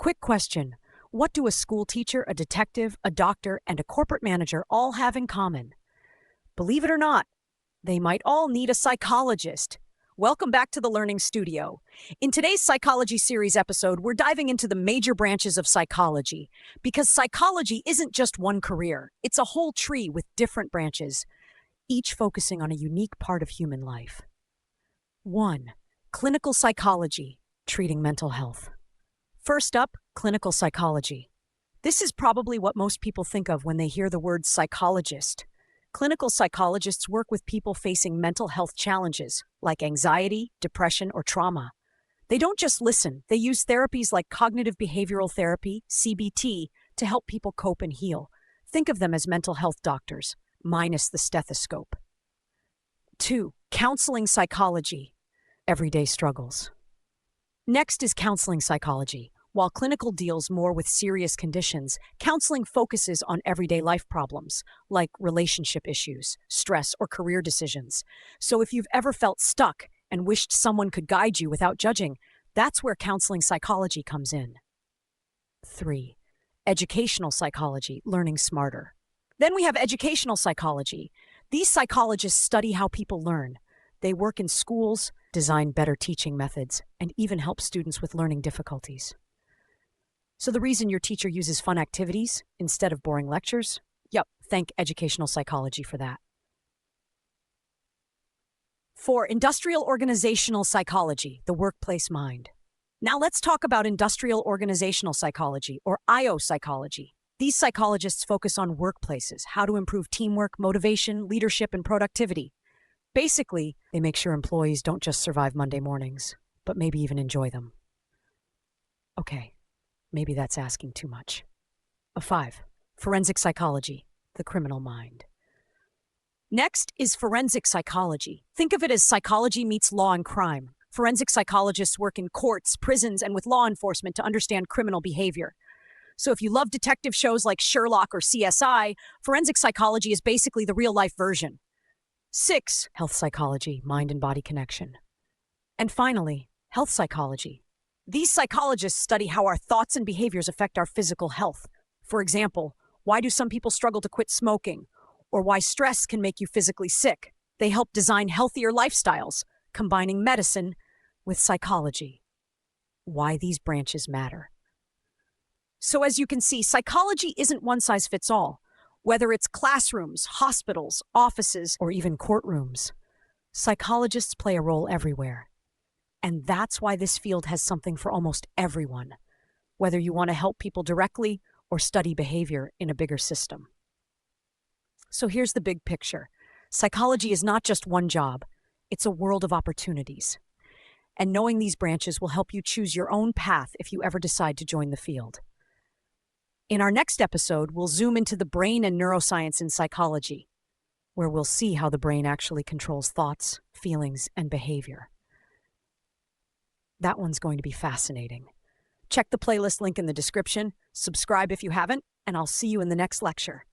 Quick question. What do a school teacher, a detective, a doctor, and a corporate manager all have in common? Believe it or not, they might all need a psychologist. Welcome back to the Learning Studio. In today's Psychology Series episode, we're diving into the major branches of psychology, because psychology isn't just one career. It's a whole tree with different branches, each focusing on a unique part of human life. 1. Clinical psychology, treating mental health. First up, clinical psychology. This is probably what most people think of when they hear the word psychologist. Clinical psychologists work with people facing mental health challenges like anxiety, depression, or trauma. They don't just listen, they use therapies like cognitive behavioral therapy, CBT, to help people cope and heal. Think of them as mental health doctors, minus the stethoscope. 2. Counseling psychology, everyday struggles. Next is counseling psychology. While clinical deals more with serious conditions, counseling focuses on everyday life problems, like relationship issues, stress, or career decisions. So if you've ever felt stuck and wished someone could guide you without judging, that's where counseling psychology comes in. 3. Educational psychology, learning smarter. Then we have educational psychology. These psychologists study how people learn. They work in schools, design better teaching methods, and even help students with learning difficulties. So the reason your teacher uses fun activities instead of boring lectures? Yep, thank educational psychology for that. 4. Industrial organizational psychology, the workplace mind. Now let's talk about industrial organizational psychology, or IO psychology. These psychologists focus on workplaces, how to improve teamwork, motivation, leadership, and productivity. Basically, they make sure employees don't just survive Monday mornings, but maybe even enjoy them. Okay. Maybe that's asking too much. 5. Forensic psychology, the criminal mind. Next is forensic psychology. Think of it as psychology meets law and crime. Forensic psychologists work in courts, prisons, and with law enforcement to understand criminal behavior. So if you love detective shows like Sherlock or CSI, forensic psychology is basically the real-life version. 6. Health psychology, mind and body connection. And finally, health psychology. These psychologists study how our thoughts and behaviors affect our physical health. For example, why do some people struggle to quit smoking? Or why stress can make you physically sick? They help design healthier lifestyles, combining medicine with psychology. Why these branches matter. So as you can see, psychology isn't one size fits all. Whether it's classrooms, hospitals, offices, or even courtrooms, psychologists play a role everywhere. And that's why this field has something for almost everyone, whether you want to help people directly or study behavior in a bigger system. So here's the big picture. Psychology is not just one job, it's a world of opportunities. And knowing these branches will help you choose your own path if you ever decide to join the field. In our next episode, we'll zoom into the brain and neuroscience in psychology, where we'll see how the brain actually controls thoughts, feelings, and behavior. That one's going to be fascinating. Check the playlist link in the description, subscribe if you haven't, and I'll see you in the next lecture.